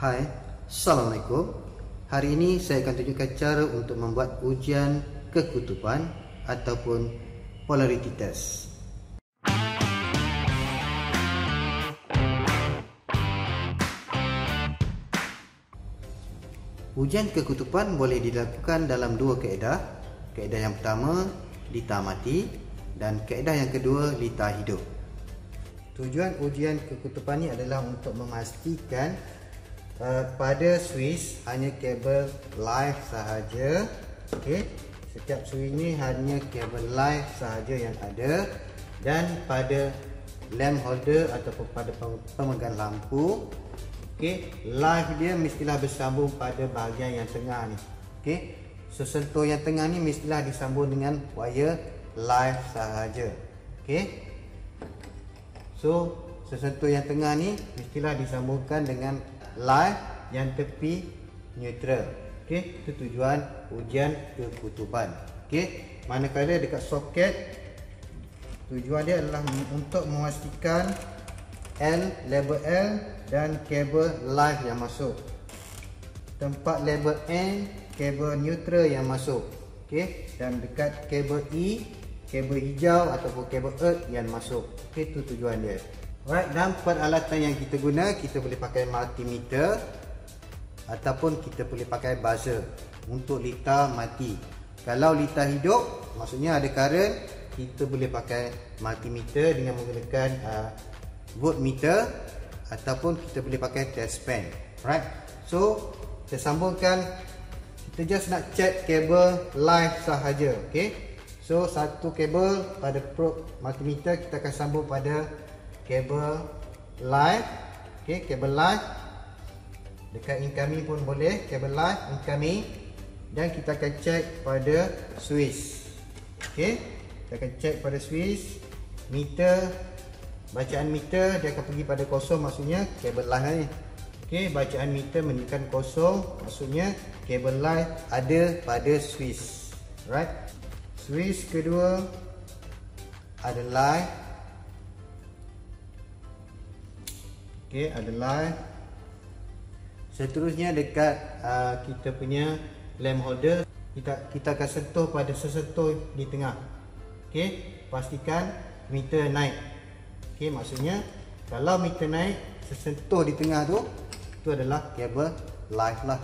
Hai, Assalamualaikum. Hari ini saya akan tunjukkan cara untuk membuat ujian kekutupan ataupun polarity test. Ujian kekutupan boleh dilakukan dalam dua kaedah. Kaedah yang pertama, lita mati, dan kaedah yang kedua, lita hidup. Tujuan ujian kekutupan ini adalah untuk memastikan pada switch hanya kabel live sahaja. Okey, setiap switch ini hanya kabel live sahaja yang ada, dan pada lamp holder ataupun pada pemegang lampu, okey, live dia mestilah bersambung pada bahagian yang tengah ni. Okey, sesentuh yang tengah ni mestilah disambung dengan wire live sahaja. Okey, so sesentuh yang tengah ni mestilah disambungkan dengan live yang tepi neutral. Okey, itu tujuan ujian kekutupan. Okey, manakala dekat soket, tujuan dia adalah untuk memastikan label L dan kabel live yang masuk. Tempat label N, kabel neutral yang masuk. Okey, dan dekat kabel E, kabel hijau ataupun kabel earth yang masuk. Okey, itu tujuan dia. Alright, dan peralatan yang kita guna, kita boleh pakai multimeter ataupun kita boleh pakai buzzer untuk lita mati. Kalau lita hidup, maksudnya ada current, kita boleh pakai multimeter dengan menggunakan voltmeter ataupun kita boleh pakai test pen. Alright, so kita sambungkan, kita just nak check kabel live sahaja. Okay, so satu kabel pada probe multimeter kita akan sambung pada kabel live. Okay, kabel live dekat incoming pun boleh, kabel live incoming, dan kita akan check pada switch. Okay, kita akan check pada switch meter. Bacaan meter dia akan pergi pada kosong, maksudnya kabel live ni. Okay, bacaan meter menunjukkan kosong, maksudnya kabel live ada pada switch. Right, switch kedua ada live. Okay, ada live. Seterusnya dekat kita punya lamp holder, kita akan sentuh pada sesentuh di tengah. Okay, pastikan meter naik. Okay, maksudnya kalau meter naik, sesentuh di tengah tu, itu adalah kabel live lah.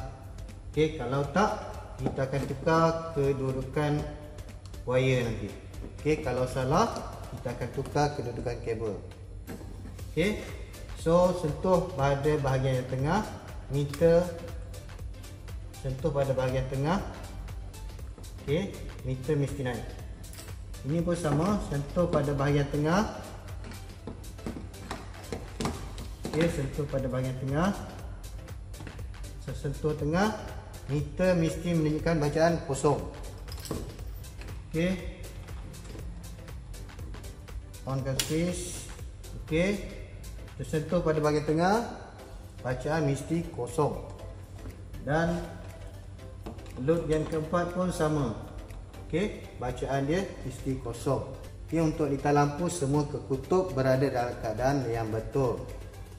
Okay, kalau tak, kita akan tukar kedudukan wire nanti. Okay, kalau salah, kita akan tukar kedudukan kabel. Okay, so sentuh pada bahagian yang tengah, meter sentuh pada bahagian tengah. Okey, meter mesti naik. Ini pun sama, sentuh pada bahagian tengah. Okey, sentuh pada bahagian tengah. Sentuh tengah, meter mesti menunjukkan bacaan kosong. Okey, onkan switch. Okey, tersentuh pada bahagian tengah, bacaan mesti kosong. Dan load yang keempat pun sama. Okey, bacaan dia mesti kosong. Okey, untuk lita lampu semua kekutub berada dalam keadaan yang betul.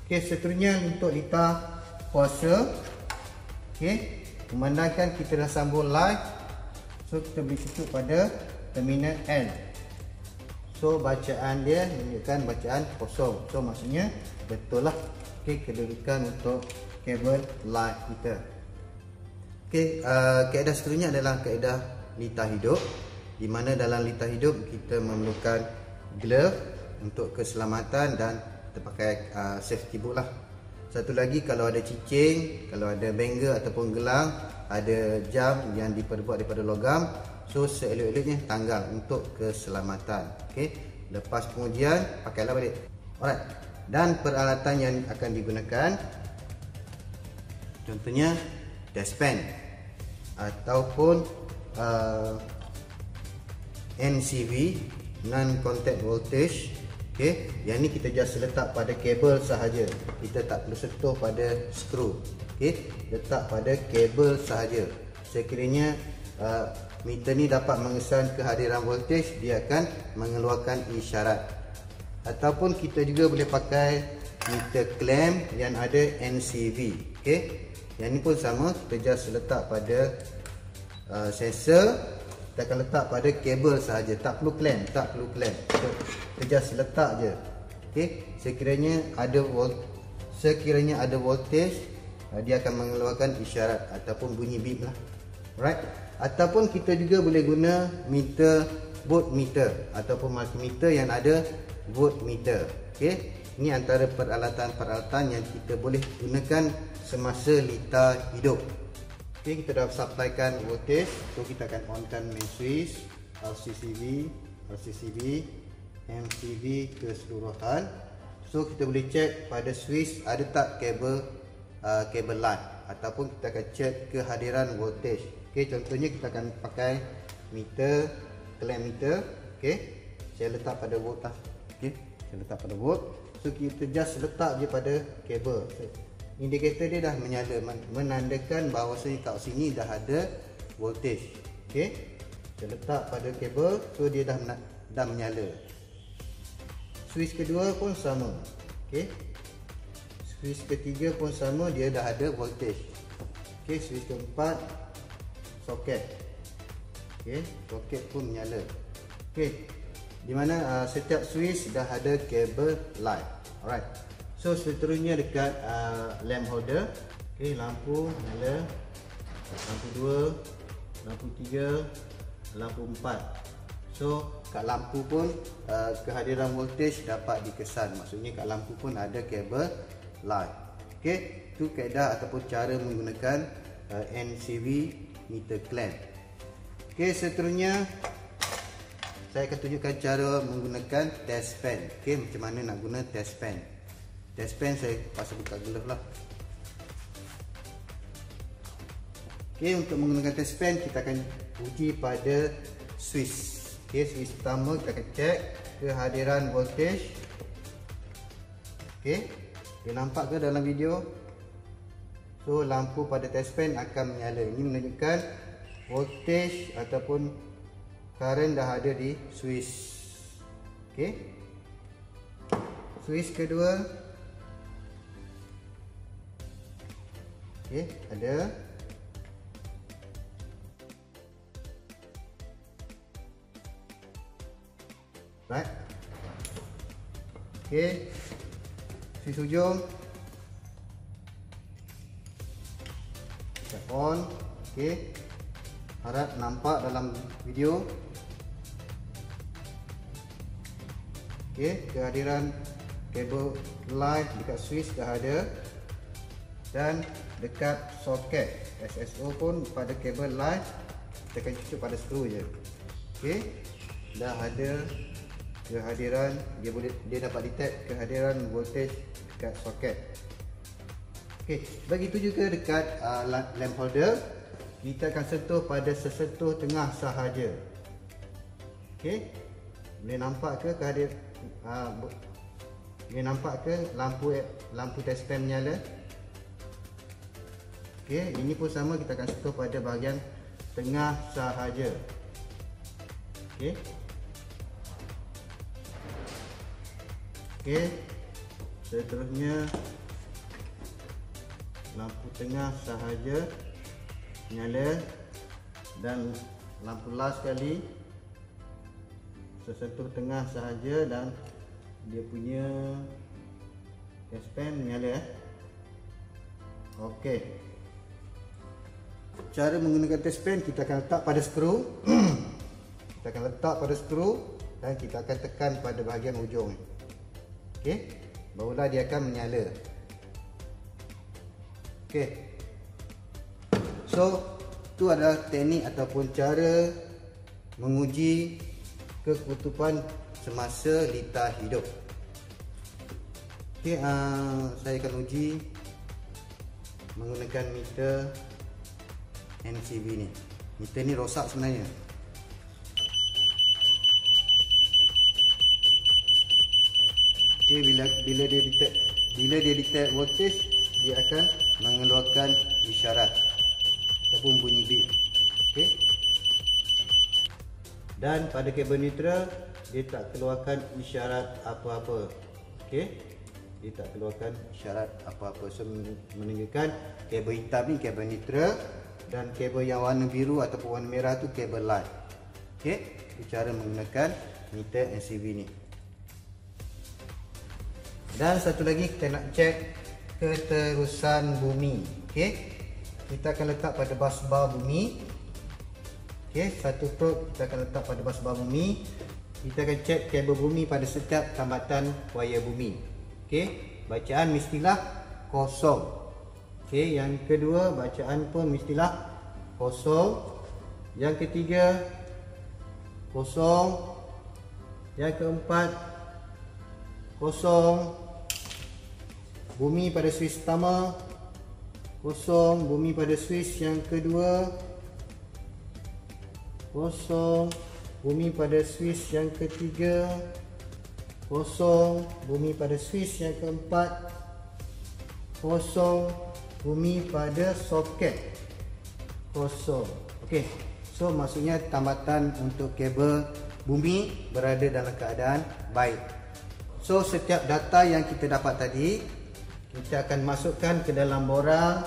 Okey, seterusnya untuk lita puasa. Okey, memandangkan kita dah sambung live, so kita boleh tutup pada terminal N. So bacaan dia menunjukkan bacaan kosong. So maksudnya betul lah. Okey, kedudukan untuk kabel live kita. Okey, kaedah seterusnya adalah kaedah lita hidup, di mana dalam lita hidup kita memerlukan glove untuk keselamatan dan kita pakai safety boot lah. Satu lagi, kalau ada cicing, kalau ada bangga ataupun gelang, ada jam yang diperbuat daripada logam, so seelok-eloknya tanggal untuk keselamatan. Okey, lepas pengujian pakailah balik. Alright, dan peralatan yang akan digunakan, contohnya test pen ataupun NCV, non contact voltage. Okey, yang ni kita just letak pada kabel sahaja, kita tak perlu sentuh pada skru. Okey, letak pada kabel sahaja. Sekiranya meter ni dapat mengesan kehadiran voltage, dia akan mengeluarkan isyarat. Ataupun kita juga boleh pakai meter clamp yang ada NCV. Okey, yang ni pun sama, kita just letak pada sensor. Kita akan letak pada kabel sahaja, tak perlu clamp, kita just letak je. Okey, sekiranya ada voltage, dia akan mengeluarkan isyarat ataupun bunyi beep lah. Alright, ataupun kita juga boleh guna meter, voltmeter ataupun multimeter yang ada voltmeter. Okey, ini antara peralatan-peralatan yang kita boleh gunakan semasa litar hidup. Okey, kita dah supplykan voltage, so kita akan onkan main switch, LCCV, MCV keseluruhan. So kita boleh check pada switch ada tak kabel line, ataupun kita akan check kehadiran voltage. Okey, contohnya kita akan pakai meter, clamp meter. Okey, saya letak pada volt lah. Okey, saya letak pada volt. So kita just letak je pada kabel. Indikator dia dah menyala, menandakan bahawasanya kat sini dah ada voltage. Okey, saya letak pada kabel, so dia dah menyala. Switch kedua pun sama. Okey, switch ketiga pun sama, dia dah ada voltage. Okey, switch keempat, soket. Okey, soket pun menyala. Okey, di mana setiap switch dah ada kabel light. Alright, so seterusnya dekat lamp holder. Okey, lampu nyala, lampu 2, lampu 3, lampu 4. So kat lampu pun kehadiran voltage dapat dikesan, maksudnya kat lampu pun ada kabel light. Okey, itu kaedah ataupun cara menggunakan NCV meter clamp. Okey, seterusnya saya akan tunjukkan cara menggunakan test pen. Okey, macam mana nak guna test pen. Test pen saya pasal buka glove lah. Okey, untuk menggunakan test pen kita akan uji pada switch. Okey, switch pertama kita akan check kehadiran voltage. Okey, dia nampak ke dalam video? So lampu pada test pen akan menyala. Ini menunjukkan voltage ataupun current dah ada di switch. Okey, switch kedua. Okey, ada. Right. Okey, switch hujung kita on. Okey, harap nampak dalam video. Okey, kehadiran kabel light dekat switch dah ada, dan dekat soket SSO pun pada kabel light kita akan cucuk pada skru je. Okey, dah ada kehadiran, dia dapat detect kehadiran voltage dekat soket. Okey, begitu juga dekat lamp holder, kita akan sentuh pada sesentuh tengah sahaja. Okey, boleh nampak ke boleh nampak ke lampu test pen menyala? Okey, ini pun sama, kita akan sentuh pada bahagian tengah sahaja. Okey. Okey, seterusnya lampu tengah sahaja nyala, dan lampu last sekali sesentuh tengah sahaja dan dia punya test pen menyala. Okey, cara menggunakan test pen, kita akan letak pada skru. Kita akan letak pada skru dan kita akan tekan pada bahagian ujung. Okey, barulah dia akan menyala. Okey, so itu adalah teknik ataupun cara menguji kekutupan semasa litar hidup. Okey, saya akan uji menggunakan meter NCV ni. Meter ni rosak sebenarnya. Okey, bila dia detect voltage, dia akan mengeluarkan isyarat ataupun bunyi beep. Okey, dan pada kabel neutral dia tak keluarkan isyarat apa-apa. Okey, dia tak keluarkan isyarat apa-apa. So menunjukkan kabel hitam ni kabel neutral dan kabel yang warna biru ataupun warna merah tu kabel line. Okey, itu cara menggunakan meter NCV ni. Dan satu lagi kita nak cek keterusan bumi. Okey, kita akan letak pada busbar bumi. Okey, satu probe kita akan letak pada busbar bumi. Kita akan cek kabel bumi pada setiap tambatan wayar bumi. Okey, bacaan mestilah kosong. Okey, yang kedua bacaan pun mestilah kosong. Yang ketiga kosong. Yang keempat kosong. Bumi pada switch pertama kosong, bumi pada switch yang kedua kosong, bumi pada switch yang ketiga kosong, bumi pada switch yang keempat kosong, bumi pada soket kosong. Okey, so maksudnya tambatan untuk kabel bumi berada dalam keadaan baik. So setiap data yang kita dapat tadi kita akan masukkan ke dalam borang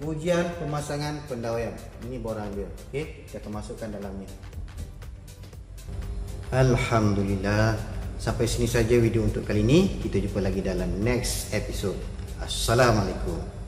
ujian pemasangan pendawaian. Ini borang dia. Okey, kita akan masukkan dalamnya. Alhamdulillah, sampai sini saja video untuk kali ini. Kita jumpa lagi dalam next episode. Assalamualaikum.